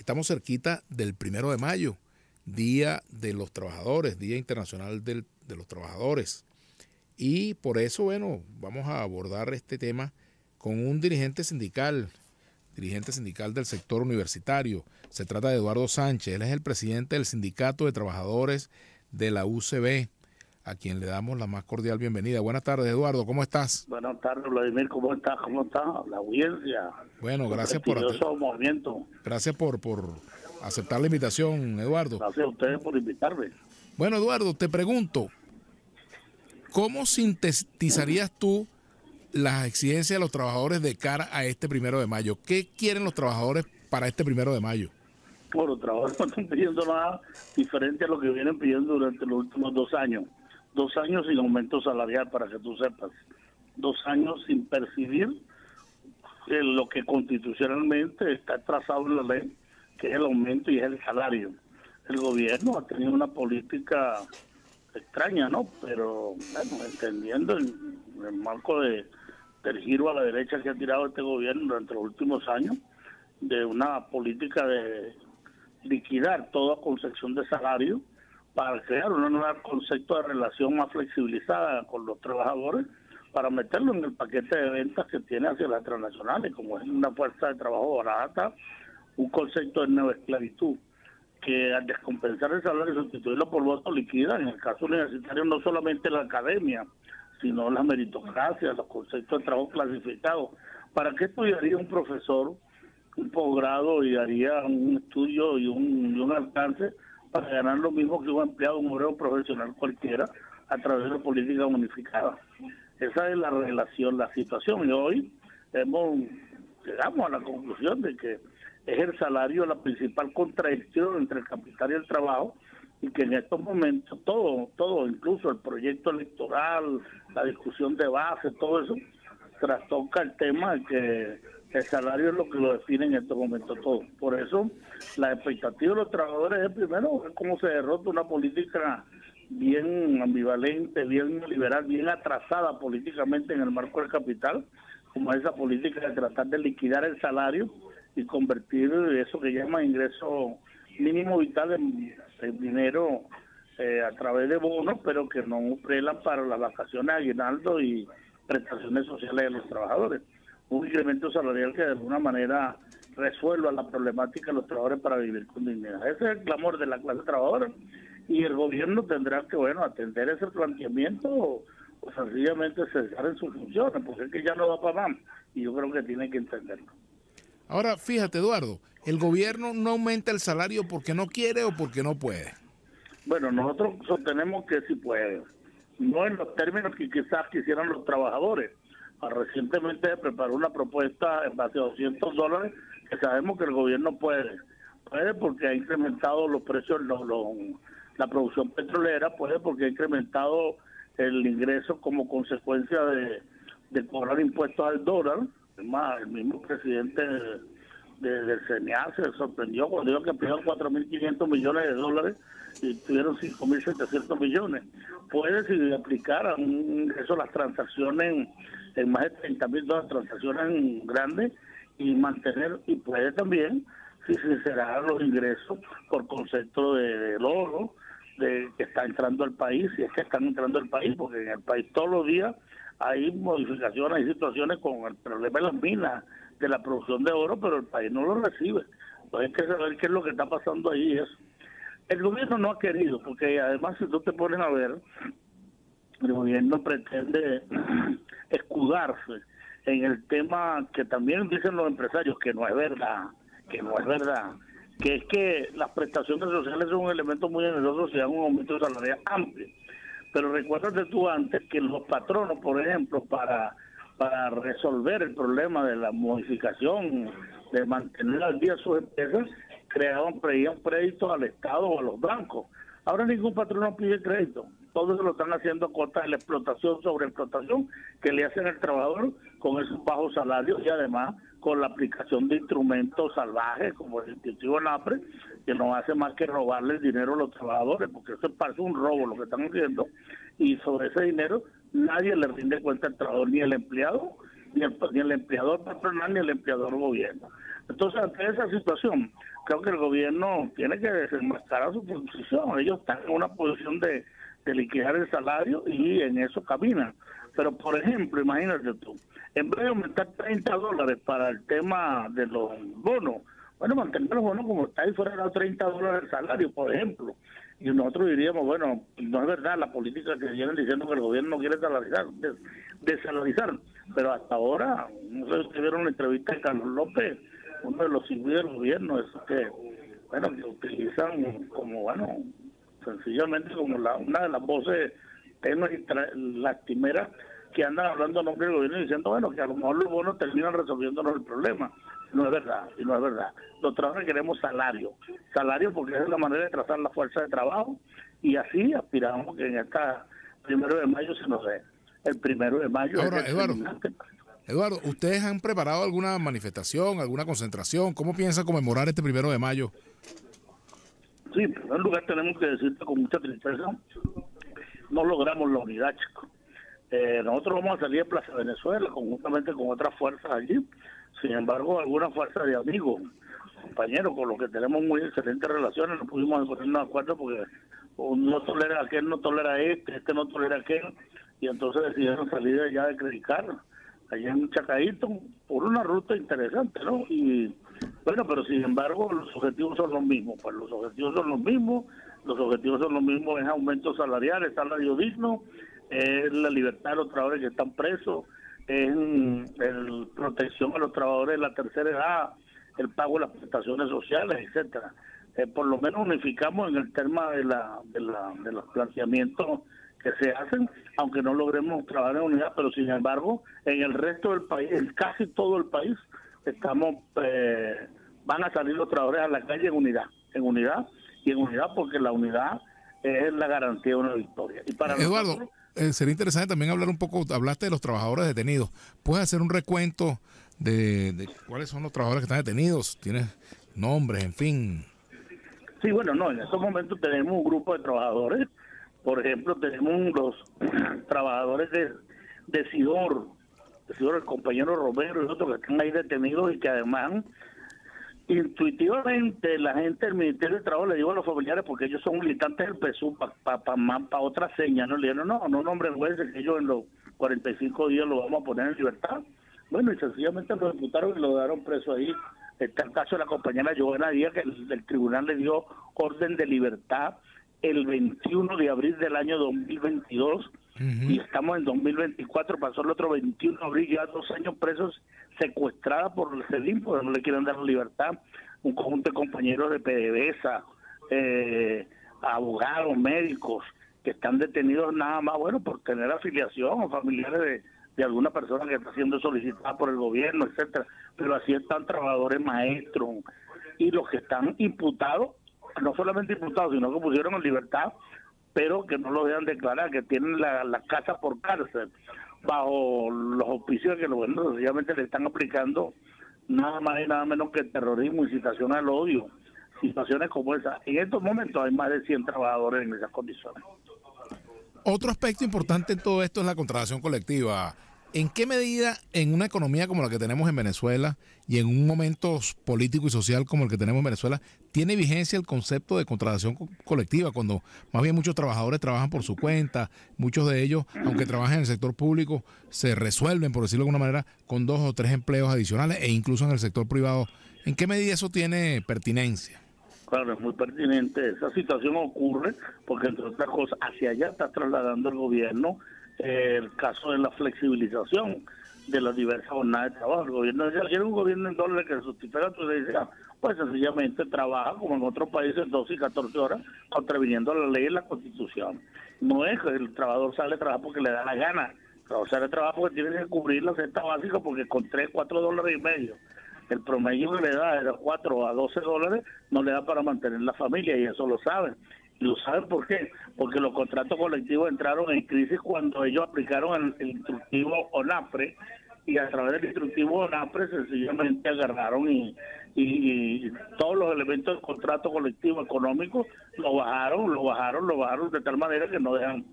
estamos cerquita del 1 de mayo, Día de los Trabajadores, Día Internacional de los Trabajadores. Y por eso, bueno, vamos a abordar este tema con un dirigente sindical del sector universitario. Se trata de Eduardo Sánchez. Él es el presidente del Sindicato de Trabajadores de la UCB, a quien le damos la más cordial bienvenida. Buenas tardes, Eduardo, ¿cómo estás? Buenas tardes, Vladimir, ¿cómo estás? ¿Cómo está la audiencia? Bueno, gracias por aceptar la invitación, Eduardo. Gracias a ustedes por invitarme. Bueno, Eduardo, te pregunto, ¿cómo sintetizarías tú las exigencias de los trabajadores de cara a este 1 de mayo? ¿Qué quieren los trabajadores para este 1 de mayo? Bueno, los trabajadores no están pidiendo nada diferente a lo que vienen pidiendo durante los últimos 2 años. 2 años sin aumento salarial, para que tú sepas. 2 años sin percibir lo que constitucionalmente está trazado en la ley, que es el aumento y es el salario. El gobierno ha tenido una política extraña, ¿no? Pero, bueno, entendiendo el marco del giro a la derecha que ha tirado este gobierno durante los últimos años, de una política de liquidar toda concepción de salario para crear un nuevo concepto de relación más flexibilizada con los trabajadores, para meterlo en el paquete de ventas que tiene hacia las transnacionales, como es una fuerza de trabajo barata, un concepto de neoesclavitud, que al descompensar el salario y sustituirlo por voto liquida, en el caso universitario no solamente la academia, sino la meritocracia, los conceptos de trabajo clasificado. ¿Para qué estudiaría un profesor un posgrado y haría un estudio y un alcance para ganar lo mismo que un empleado, un obrero profesional cualquiera, a través de política unificada? Esa es la relación, la situación, y hoy llegamos a la conclusión de que es el salario la principal contradicción entre el capital y el trabajo, y que en estos momentos todo, incluso el proyecto electoral, la discusión de base, todo eso, trastoca el tema de que el salario es lo que lo define en estos momentos todo. Por eso, la expectativa de los trabajadores es, primero, cómo se derrota una política bien ambivalente, bien liberal, bien atrasada políticamente en el marco del capital, como esa política de tratar de liquidar el salario y convertir eso que llaman ingreso mínimo vital en dinero a través de bonos, pero que no prelan para las vacaciones, aguinaldo y prestaciones sociales de los trabajadores. Un incremento salarial que de alguna manera resuelva la problemática de los trabajadores para vivir con dignidad. Ese es el clamor de la clase trabajadora, y el gobierno tendrá que, atender ese planteamiento o sencillamente cesar en sus funciones, porque es que ya no va para más, y yo creo que tiene que entenderlo. Ahora, fíjate, Eduardo, ¿el gobierno no aumenta el salario porque no quiere o porque no puede? Bueno, nosotros sostenemos que sí puede, no en los términos que quizás quisieran los trabajadores. Recientemente se preparó una propuesta en base a $200, que sabemos que el gobierno puede porque ha incrementado los precios, la producción petrolera, puede porque ha incrementado el ingreso como consecuencia de cobrar impuestos al dólar. Es más, el mismo presidente del CNA se sorprendió cuando dijo que pidieron $4.500 millones y tuvieron 5.700 millones. Puede, si aplicara un ingreso a las transacciones en más de 30.000 transacciones grandes, y mantener, y puede también, si sincerar los ingresos por concepto de oro, de que está entrando al país, si es que están entrando al país, porque en el país todos los días hay modificaciones, hay situaciones con el problema de las minas, de la producción de oro, pero el país no lo recibe. Entonces hay que saber qué es lo que está pasando ahí. El gobierno no ha querido, porque además, si tú te pones a ver, el gobierno pretende escudarse en el tema que también dicen los empresarios, que no es verdad, que es que las prestaciones sociales son un elemento muy generoso si dan un aumento salarial amplio. Pero recuérdate tú antes que los patronos, por ejemplo, para resolver el problema de la modificación, de mantener al día sus empresas, pedían créditos al Estado o a los bancos. Ahora ningún patrono pide crédito. Todos lo están haciendo a costa de la explotación sobre explotación que le hacen al trabajador con esos bajos salarios, y además con la aplicación de instrumentos salvajes como el incentivo NAPRE, que no hace más que robarle el dinero a los trabajadores, porque eso parece un robo lo que están haciendo, y sobre ese dinero nadie le rinde cuenta al trabajador, ni el empleado, ni el empleador patronal, ni el empleador gobierno. Entonces, ante esa situación, creo que el gobierno tiene que desenmascarar su posición. Ellos están en una posición de liquidar el salario y en eso caminan. Pero, por ejemplo, imagínate tú, en vez de aumentar $30 para el tema de los bonos, bueno, mantener los bonos como está y fuera de los $30 el salario, por ejemplo. Y nosotros diríamos, bueno, no es verdad la política que vienen diciendo que el gobierno no quiere salarizar, desalarizar. Pero hasta ahora, no sé si ustedes vieron la entrevista de Carlos López, uno de los civiles del gobierno, eso que, bueno, que utilizan como, bueno, sencillamente como una de las voces tenues y lastimeras que andan hablando a nombre del gobierno diciendo, bueno, que a lo mejor los bonos terminan resolviéndonos el problema. No es verdad, y no es verdad. Los trabajadores queremos salario porque esa es la manera de trazar la fuerza de trabajo, y así aspiramos que en esta 1 de mayo se nos dé. El 1 de mayo. Ahora, Eduardo, ¿ustedes han preparado alguna manifestación, alguna concentración? ¿Cómo piensan conmemorar este 1 de mayo? Sí, en primer lugar tenemos que decirte con mucha tristeza, no logramos la unidad, chicos. Nosotros vamos a salir de Plaza Venezuela conjuntamente con otras fuerzas allí. Sin embargo, algunas fuerzas de amigos, compañeros, con los que tenemos muy excelentes relaciones, no pudimos ponernos de acuerdo porque no tolera a aquel, no tolera a este no tolera a aquel, y entonces decidieron salir de allá de Credicar, allá en Chacaíto, por una ruta interesante, ¿no? Y bueno, pero sin embargo los objetivos son los mismos, pues los objetivos son los mismos, es aumento salarial, es salario digno, es la libertad de los trabajadores que están presos, es protección a los trabajadores de la tercera edad, el pago de las prestaciones sociales, etcétera. Por lo menos unificamos en el tema de los planteamientos que se hacen, aunque no logremos trabajar en unidad, pero sin embargo en el resto del país, en casi todo el país, van a salir los trabajadores a la calle en unidad porque la unidad es la garantía de una victoria. Y para Eduardo, nosotros, sería interesante también hablar un poco, hablaste de los trabajadores detenidos. ¿Puedes hacer un recuento de cuáles son los trabajadores que están detenidos? ¿Tienes nombres, en fin? sí, bueno, no, en estos momentos tenemos un grupo de trabajadores. Por ejemplo, tenemos los trabajadores de Sidor, el compañero Romero y otros que están ahí detenidos y que además intuitivamente la gente del Ministerio de Trabajo le digo a los familiares, porque ellos son militantes del PSUV, para otra seña, ¿no? Le dijeron, no nombren jueces, que ellos en los 45 días lo vamos a poner en libertad. Bueno, y sencillamente lo imputaron y lo dejaron preso ahí. Está el caso de la compañera Joana Díaz, que el tribunal le dio orden de libertad el 21 de abril del año 2022, y estamos en 2024, pasó el otro 21 de abril, ya 2 años presos, secuestrada por el CELIM, porque no le quieren dar libertad, un conjunto de compañeros de PDVSA, abogados, médicos, que están detenidos nada más, bueno, por tener afiliación o familiares de alguna persona que está siendo solicitada por el gobierno, etcétera. Pero así están trabajadores maestros y los que están imputados, no solamente imputados, sino que pusieron en libertad, pero que no lo dejan declarar, que tienen la casa por cárcel, bajo los auspicios que el gobierno sencillamente le están aplicando nada más y nada menos que terrorismo, incitación al odio, situaciones como esa. En estos momentos hay más de 100 trabajadores en esas condiciones. Otro aspecto importante en todo esto es la contratación colectiva. ¿En qué medida en una economía como la que tenemos en Venezuela y en un momento político y social como el que tenemos en Venezuela tiene vigencia el concepto de contratación colectiva, cuando más bien muchos trabajadores trabajan por su cuenta, muchos de ellos, aunque trabajen en el sector público, se resuelven, por decirlo de alguna manera, con 2 o 3 empleos adicionales e incluso en el sector privado? ¿En qué medida eso tiene pertinencia? Claro, es muy pertinente. Esa situación ocurre porque, entre otras cosas, hacia allá está trasladando el gobierno el caso de la flexibilización de las diversas jornadas de trabajo. El gobierno decía, quiere un gobierno en dólares que justifica, entonces decía, pues sencillamente trabaja como en otros países 12 y 14 horas, contraviniendo la ley y la Constitución. No es que el trabajador sale a trabajar porque le da la gana, el trabajador sale a trabajar porque tiene que cubrir la cesta básica, porque con $3-4.50 el promedio que le da de 4 a 12 dólares no le da para mantener la familia, y eso lo saben. ¿Y lo saben por qué? Porque los contratos colectivos entraron en crisis cuando ellos aplicaron el instructivo ONAPRE, y a través del instructivo ONAPRE sencillamente agarraron y todos los elementos del contrato colectivo económico lo bajaron de tal manera que no dejan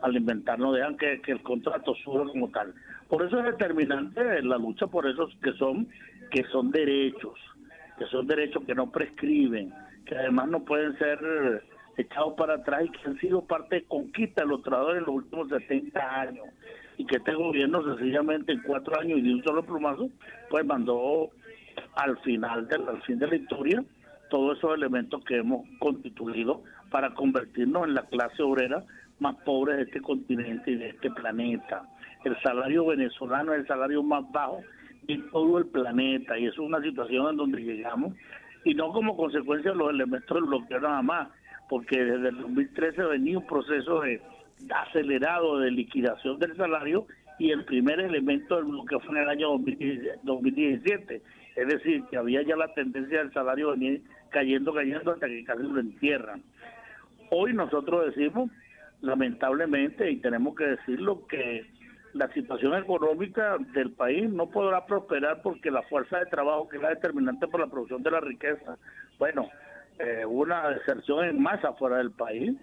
alimentar, no dejan que el contrato suba como tal. Por eso es determinante la lucha por esos que son derechos. que son derechos que no prescriben, que además no pueden ser echados para atrás y que han sido parte de conquista de los trabajadores en los últimos 70 años, y que este gobierno sencillamente en 4 años y de un solo plumazo, pues mandó al fin de la historia todos esos elementos que hemos constituido para convertirnos en la clase obrera más pobre de este continente y de este planeta. El salario venezolano es el salario más bajo de todo el planeta, y eso es una situación en donde llegamos, y no como consecuencia de los elementos del bloqueo nada más, porque desde el 2013 venía un proceso acelerado de liquidación del salario, y el primer elemento del bloqueo fue en el año 2017, es decir, que había ya la tendencia del salario venir cayendo hasta que casi lo entierran. Hoy nosotros decimos, lamentablemente, y tenemos que decirlo, que la situación económica del país no podrá prosperar porque la fuerza de trabajo, que es la determinante por la producción de la riqueza, bueno, una deserción en masa fuera del país,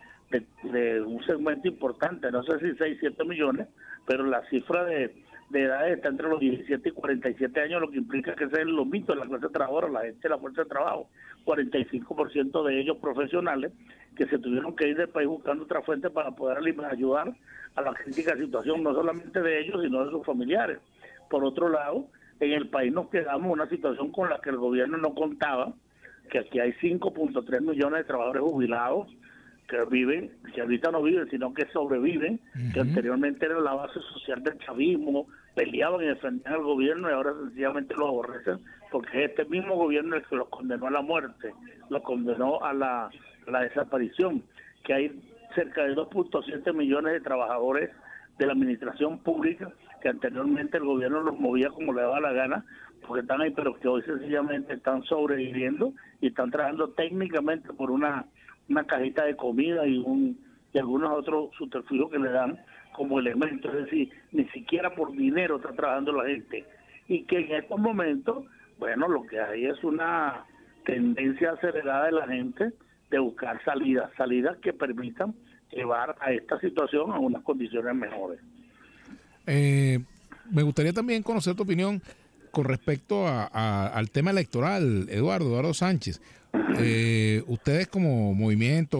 de un segmento importante, no sé si 6, 7 millones, pero la cifra de edades está entre los 17 y 47 años, lo que implica que ese es el lomito de la clase trabajadora, la gente de la fuerza de trabajo, 45% de ellos profesionales, que se tuvieron que ir del país buscando otra fuente para poder ayudar a la crítica situación, no solamente de ellos, sino de sus familiares. Por otro lado, en el país nos quedamos en una situación con la que el gobierno no contaba, que aquí hay 5.3 millones de trabajadores jubilados que viven, que ahorita no viven, sino que sobreviven, que anteriormente era la base social del chavismo, peleaban y defendían al gobierno, y ahora sencillamente los aborrecen, porque es este mismo gobierno el que los condenó a la muerte, los condenó a la desaparición, que hay cerca de 2.7 millones de trabajadores de la administración pública, que anteriormente el gobierno los movía como le daba la gana, porque están ahí, pero que hoy sencillamente están sobreviviendo y están trabajando técnicamente por una cajita de comida y algunos otros subterfugios que le dan como elemento, es decir, ni siquiera por dinero está trabajando la gente, y que en estos momentos, bueno, lo que hay es una tendencia acelerada de la gente de buscar salidas que permitan llevar a esta situación a unas condiciones mejores. Me gustaría también conocer tu opinión con respecto al tema electoral, Eduardo Sánchez. Ustedes como movimiento,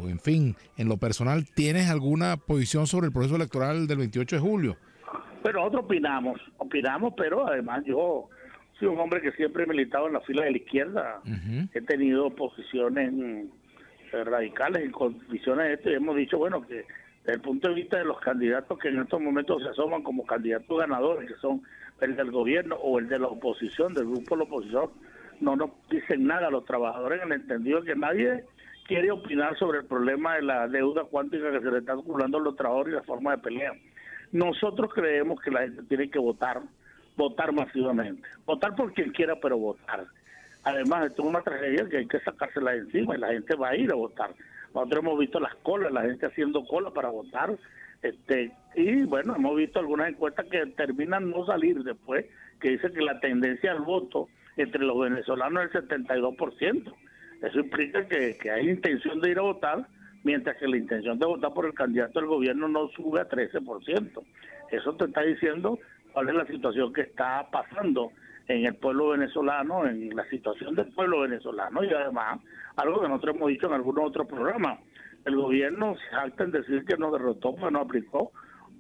en fin, en lo personal, ¿tienes alguna posición sobre el proceso electoral del 28 de julio? Bueno, nosotros opinamos, pero además yo soy un hombre que siempre he militado en la fila de la izquierda. He tenido posiciones radicales y condiciones de esto, y hemos dicho, bueno, que desde el punto de vista de los candidatos que en estos momentos se asoman como candidatos ganadores, que son el del gobierno o el de la oposición, del grupo de la oposición, no nos dicen nada a los trabajadores, en el entendido que nadie quiere opinar sobre el problema de la deuda cuántica que se le está acumulando a los trabajadores y la forma de pelea. Nosotros creemos que la gente tiene que votar masivamente, votar por quien quiera, pero votar. Además, esto es una tragedia que hay que sacársela de encima, y la gente va a ir a votar. Nosotros hemos visto las colas, la gente haciendo cola para votar, y bueno, hemos visto algunas encuestas que terminan no salir después, que dicen que la tendencia al voto entre los venezolanos es el 72%. Eso implica que hay intención de ir a votar, mientras que la intención de votar por el candidato del gobierno no sube a 13%. Eso te está diciendo cuál es la situación que está pasando en el pueblo venezolano, en la situación del pueblo venezolano, y además, algo que nosotros hemos dicho en algunos otros programas, el gobierno se jacta en decir que nos derrotó, pues nos aplicó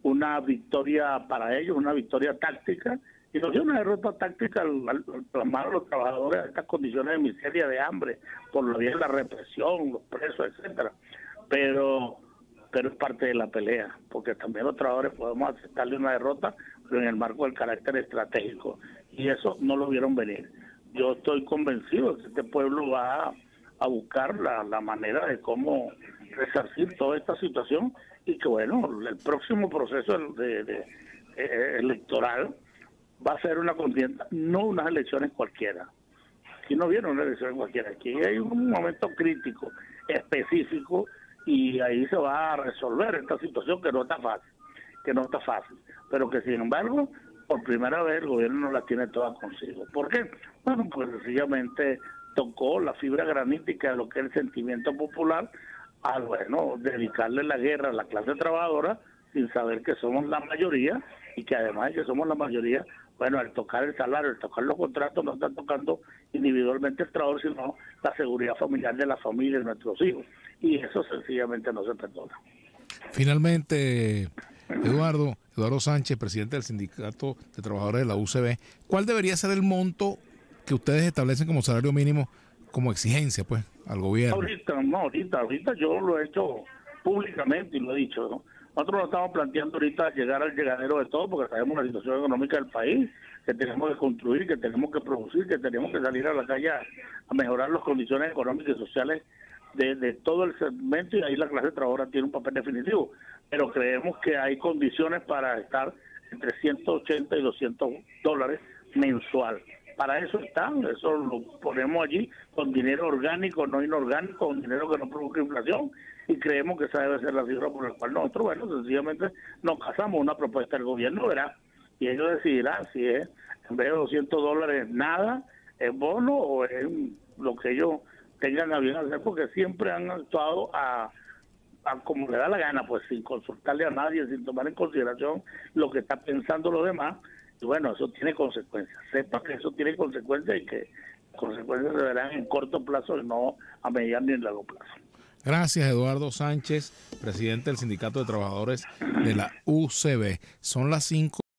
una victoria para ellos, una victoria táctica, y nos dio una derrota táctica al plasmar a los trabajadores a estas condiciones de miseria, de hambre, por la vía de la represión, los presos, etcétera. Pero es parte de la pelea, porque también los trabajadores podemos aceptarle una derrota, pero en el marco del carácter estratégico, y eso no lo vieron venir. Yo estoy convencido de que este pueblo va a buscar la manera de cómo resarcir toda esta situación, y que bueno, el próximo proceso electoral va a ser una contienda, no unas elecciones cualquiera. Aquí no viene una elección cualquiera, aquí hay un momento crítico, específico, y ahí se va a resolver esta situación que no está fácil, pero que sin embargo, por primera vez el gobierno no la tiene toda consigo. ¿Por qué? Bueno, pues sencillamente tocó la fibra granítica de lo que es el sentimiento popular, al bueno, dedicarle la guerra a la clase trabajadora sin saber que somos la mayoría, y que además de que somos la mayoría, Bueno, al tocar el salario, al tocar los contratos, no están tocando individualmente el trabajador, sino la seguridad familiar de la familia de nuestros hijos. Y eso sencillamente no se perdona. Finalmente, Eduardo Sánchez, presidente del Sindicato de Trabajadores de la UCB, ¿cuál debería ser el monto que ustedes establecen como salario mínimo, como exigencia, pues, al gobierno? Ahorita yo lo he hecho públicamente y lo he dicho, ¿no? Nosotros nos estamos planteando ahorita llegar al llegadero de todo, porque sabemos la situación económica del país, que tenemos que construir, que tenemos que producir, que tenemos que salir a la calle a mejorar las condiciones económicas y sociales de todo el segmento, y ahí la clase trabajadora tiene un papel definitivo. Pero creemos que hay condiciones para estar entre 180 y 200 dólares mensual. Para eso están, eso lo ponemos allí con dinero orgánico, no inorgánico, con dinero que no provoque inflación, y creemos que esa debe ser la cifra por la cual nosotros, bueno, sencillamente nos casamos una propuesta del gobierno, verá, y ellos decidirán si es, en vez de 200 dólares, nada, es bono o es lo que ellos tengan a bien hacer, porque siempre han actuado a como le da la gana, pues sin consultarle a nadie, sin tomar en consideración lo que está pensando los demás. Y bueno, eso tiene consecuencias. Sepa que eso tiene consecuencias y que consecuencias se verán en corto plazo y no a mediano ni largo plazo. Gracias, Eduardo Sánchez, presidente del Sindicato de Trabajadores de la UCB. Son las 5.